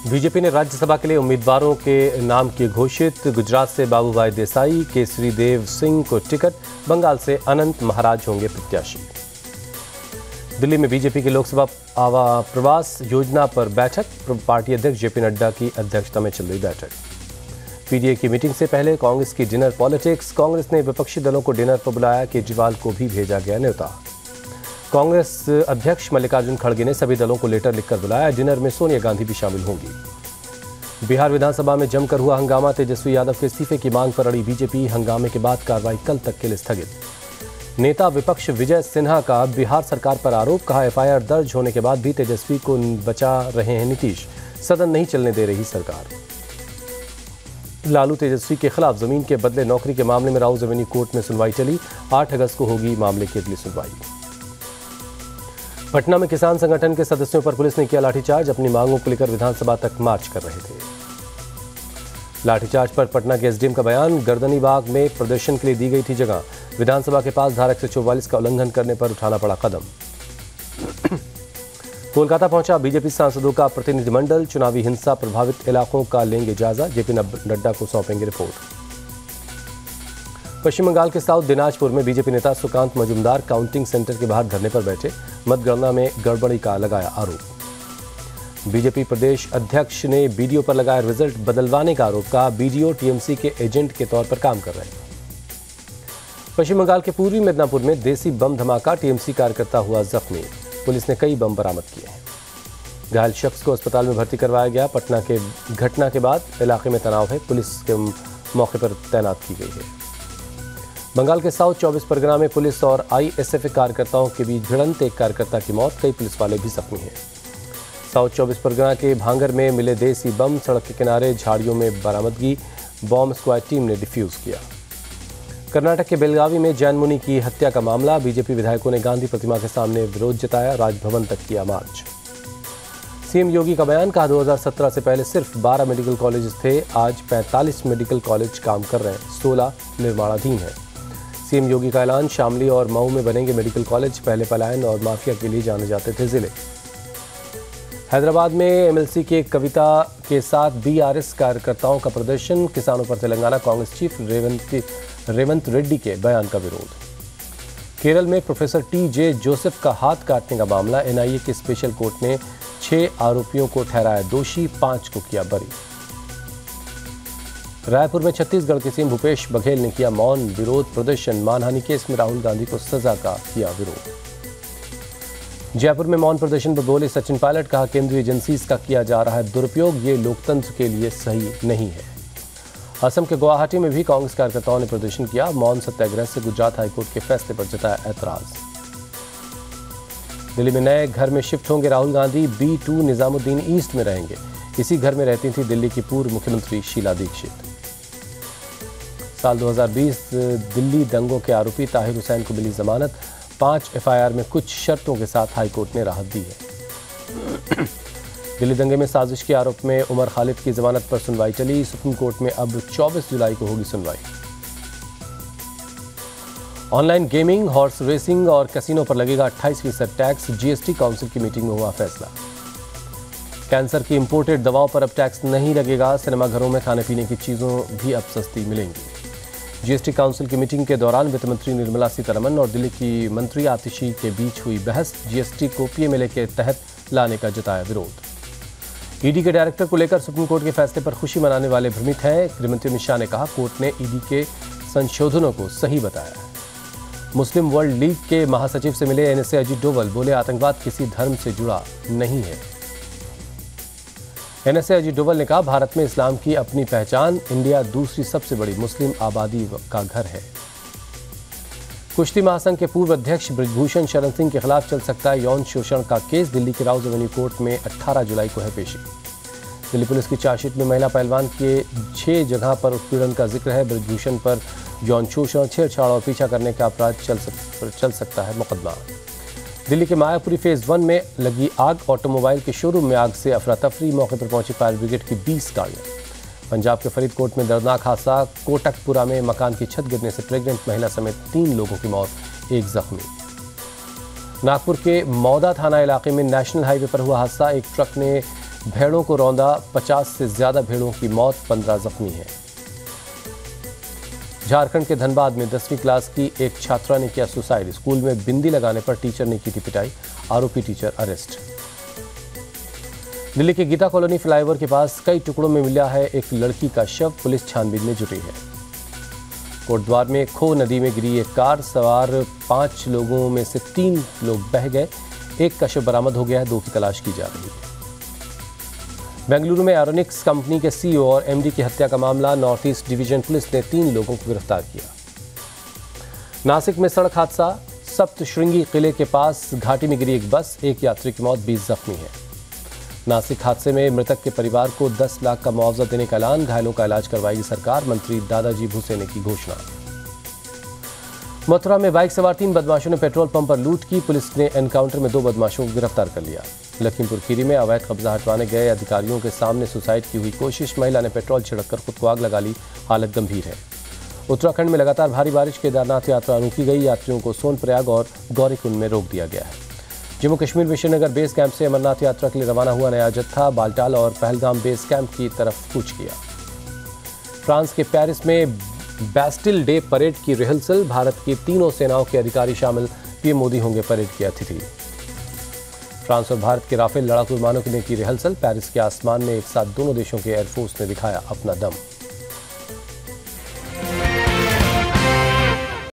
BJP ने राज्यसभा के लिए उम्मीदवारों के नाम किए घोषित। गुजरात से बाबूभाई देसाई, केसरी देव सिंह को टिकट, बंगाल से अनंत महाराज होंगे प्रत्याशी। दिल्ली में बीजेपी की लोकसभा प्रवास योजना पर बैठक, पार्टी अध्यक्ष जेपी नड्डा की अध्यक्षता में चल रही बैठक। पीडीए की मीटिंग से पहले कांग्रेस की डिनर पॉलिटिक्स, कांग्रेस ने विपक्षी दलों को डिनर पर बुलाया, केजरीवाल को भी भेजा गया न्योता। कांग्रेस अध्यक्ष मल्लिकार्जुन खड़गे ने सभी दलों को लेटर लिखकर बुलाया, डिनर में सोनिया गांधी भी शामिल होंगी। बिहार विधानसभा में जमकर हुआ हंगामा, तेजस्वी यादव के इस्तीफे की मांग पर अड़ी बीजेपी, हंगामे के बाद कार्रवाई कल तक के लिए स्थगित। नेता विपक्ष विजय सिन्हा का बिहार सरकार पर आरोप, कहा एफआईआर दर्ज होने के बाद भी तेजस्वी को बचा रहे हैं नीतीश, सदन नहीं चलने दे रही सरकार। लालू तेजस्वी के खिलाफ जमीन के बदले नौकरी के मामले में राउज एवेन्यू कोर्ट में सुनवाई चली, 8 अगस्त को होगी मामले की अगली सुनवाई। पटना में किसान संगठन के सदस्यों पर पुलिस ने किया लाठीचार्ज, अपनी मांगों को लेकर विधानसभा तक मार्च कर रहे थे। लाठीचार्ज पर पटना के एसडीएम का बयान, गर्दनी बाग में प्रदर्शन के लिए दी गई थी जगह, विधानसभा के पास धारा 144 का उल्लंघन करने पर उठाना पड़ा कदम। कोलकाता पहुंचा बीजेपी सांसदों का प्रतिनिधिमंडल, चुनावी हिंसा प्रभावित इलाकों का लेंगे जायजा, जेपी नड्डा को सौंपेंगे रिपोर्ट। पश्चिम बंगाल के साउथ दिनाजपुर में बीजेपी नेता सुकांत मजूमदार काउंटिंग सेंटर के बाहर धरने पर बैठे, मतगणना में गड़बड़ी का लगाया आरोप। बीजेपी प्रदेश अध्यक्ष ने बीडीओ पर लगाया रिजल्ट बदलवाने का आरोप, कहा बीडीओ टीएमसी के एजेंट के तौर पर काम कर रहे हैं। पश्चिम बंगाल के पूर्वी मिदनापुर में देसी बम धमाका, टीएमसी कार्यकर्ता हुआ जख्मी, पुलिस ने कई बम बरामद किए हैं। घायल शख्स को अस्पताल में भर्ती करवाया गया। पटना के घटना के बाद इलाके में तनाव है, पुलिस के मौके पर तैनात की गई है। बंगाल के साउथ 24 परगना में पुलिस और आईएसएफ कार्यकर्ताओं के बीच भिड़ंत, एक कार्यकर्ता की मौत, कई पुलिस वाले भी जख्मी हैं। साउथ 24 परगना के भांगर में मिले देसी बम, सड़क के किनारे झाड़ियों में बरामदगी, बॉम्ब स्क्वाड टीम ने डिफ्यूज किया। कर्नाटक के बेलगावी में जैन मुनि की हत्या का मामला, बीजेपी विधायकों ने गांधी प्रतिमा के सामने विरोध जताया, राजभवन तक किया मार्च। सीएम योगी का बयान, कहा 2017 से पहले सिर्फ 12 मेडिकल कॉलेज थे, आज 45 मेडिकल कॉलेज काम कर रहे हैं, 16 निर्माणाधीन है। सीएम योगी का ऐलान, शामली और मऊ में बनेंगे मेडिकल कॉलेज, पहले पलायन और माफिया के लिए जाने जाते थे जिले। हैदराबाद में एमएलसी के कविता के साथ बीआरएस कार्यकर्ताओं का प्रदर्शन, किसानों पर तेलंगाना कांग्रेस चीफ रेवंत रेड्डी के बयान का विरोध। केरल में प्रोफेसर टीजे जोसेफ का हाथ काटने का मामला, एनआईए के स्पेशल कोर्ट ने 6 आरोपियों को ठहराया दोषी, 5 को किया बरी। रायपुर में छत्तीसगढ़ के सीएम भूपेश बघेल ने किया मौन विरोध प्रदर्शन, मानहानि केस में राहुल गांधी को सजा का किया विरोध। जयपुर में मौन प्रदर्शन पर बोले सचिन पायलट, कहा केंद्रीय एजेंसीज का किया जा रहा है दुरुपयोग, ये लोकतंत्र के लिए सही नहीं है। असम के गुवाहाटी में भी कांग्रेस कार्यकर्ताओं ने प्रदर्शन किया, मौन सत्याग्रह से गुजरात हाईकोर्ट के फैसले पर जताया ऐतराज। दिल्ली में नए घर में शिफ्ट होंगे राहुल गांधी, B2 निजामुद्दीन ईस्ट में रहेंगे, इसी घर में रहती थी दिल्ली की पूर्व मुख्यमंत्री शीला दीक्षित। साल 2020 दिल्ली दंगों के आरोपी ताहिर हुसैन को मिली जमानत, 5 एफआईआर में कुछ शर्तों के साथ हाईकोर्ट ने राहत दी है। दिल्ली दंगे में साजिश के आरोप में उमर खालिद की जमानत पर सुनवाई चली, सुप्रीम कोर्ट में अब 24 जुलाई को होगी सुनवाई। ऑनलाइन गेमिंग, हॉर्स रेसिंग और कैसीनो पर लगेगा 28% टैक्स, जीएसटी काउंसिल की मीटिंग में हुआ फैसला। कैंसर की इंपोर्टेड दवाओं पर अब टैक्स नहीं लगेगा, सिनेमाघरों में खाने पीने की चीज़ों भी अब सस्ती मिलेंगी। जीएसटी काउंसिल की मीटिंग के दौरान वित्त मंत्री निर्मला सीतारमण और दिल्ली की मंत्री आतिशी के बीच हुई बहस, जीएसटी को पीएमएलए के तहत लाने का जताया विरोध। ईडी के डायरेक्टर को लेकर सुप्रीम कोर्ट के फैसले पर खुशी मनाने वाले भ्रमित हैं, गृहमंत्री अमित शाह ने कहा कोर्ट ने ईडी के संशोधनों को सही बताया। मुस्लिम वर्ल्ड लीग के महासचिव से मिले एनएसए अजीत डोवल, बोले आतंकवाद किसी धर्म से जुड़ा नहीं है। एनएसए अजीत डोवल ने कहा भारत में इस्लाम की अपनी पहचान, इंडिया दूसरी सबसे बड़ी मुस्लिम आबादी का घर है। कुश्ती महासंघ के पूर्व अध्यक्ष ब्रिजभूषण शरण सिंह के खिलाफ चल सकता है यौन शोषण का केस, दिल्ली के राउज एवेन्यू कोर्ट में 18 जुलाई को है पेशी। दिल्ली पुलिस की चार्जशीट में महिला पहलवान के 6 जगह पर उत्पीड़न का जिक्र है, ब्रिजभूषण पर यौन शोषण, छेड़छाड़ और पीछा करने का अपराध चल सकता है मुकदमा। दिल्ली के मायापुरी फेज 1 में लगी आग, ऑटोमोबाइल के शोरूम में आग से अफरा तफरी, मौके पर पहुंची फायर ब्रिगेड की 20 गाड़ियां। पंजाब के फरीदकोट में दर्दनाक हादसा, कोटकपुरा में मकान की छत गिरने से प्रेग्नेंट महिला समेत 3 लोगों की मौत, 1 जख्मी। नागपुर के मौदा थाना इलाके में नेशनल हाईवे पर हुआ हादसा, एक ट्रक ने भेड़ों को रौंदा, 50 से ज्यादा भेड़ों की मौत, 15 जख्मी हैं। झारखंड के धनबाद में 10वीं क्लास की एक छात्रा ने किया सुसाइड। स्कूल में बिंदी लगाने पर टीचर ने की थी पिटाई, आरोपी टीचर अरेस्ट। दिल्ली के गीता कॉलोनी फ्लाईओवर के पास कई टुकड़ों में मिला है एक लड़की का शव, पुलिस छानबीन में जुटी है। कोटद्वार में खो नदी में गिरी एक कार, सवार 5 लोगों में से 3 लोग बह गए, एक का शव बरामद हो गया है, 2 की तलाश की जा रही है। बेंगलुरु में एरोनिक्स कंपनी के सीईओ और एमडी की हत्या का मामला, नॉर्थ ईस्ट डिवीजन पुलिस ने 3 लोगों को गिरफ्तार किया। नासिक में सड़क हादसा, सप्तशृंगी किले के पास घाटी में गिरी एक बस, एक यात्री की मौत, 20 जख्मी है। नासिक हादसे में मृतक के परिवार को 10 लाख का मुआवजा देने का ऐलान, घायलों का इलाज करवाएगी सरकार, मंत्री दादाजी भुसे ने की घोषणा। मथुरा में बाइक सवार 3 बदमाशों ने पेट्रोल पंप पर लूट की, पुलिस ने एनकाउंटर में 2 बदमाशों को गिरफ्तार कर लिया। लखीमपुर खीरी में अवैध कब्जा हटवाने गए अधिकारियों के सामने सुसाइड की हुई कोशिश, महिला ने पेट्रोल छिड़ककर खुद को आग लगा ली, हालत गंभीर है। उत्तराखंड में लगातार भारी बारिश, केदारनाथ यात्रा रोकी गई, यात्रियों को सोनप्रयाग और गौरीकुंड में रोक दिया गया है। जम्मू कश्मीर में श्रीनगर बेस कैंप से अमरनाथ यात्रा के लिए रवाना हुआ नया जत्था बालटाल और पहलगाम बेस कैंप की तरफ कूच किया। फ्रांस के पेरिस में बैस्टिल डे परेड की रिहर्सल, भारत की तीनों सेनाओं के अधिकारी शामिल, पीएम मोदी होंगे परेड के अतिथि। फ्रांस और भारत के राफेल लड़ाकू विमानों ने की रिहर्सल, पेरिस के आसमान में एक साथ दोनों देशों के एयरफोर्स ने दिखाया अपना दम।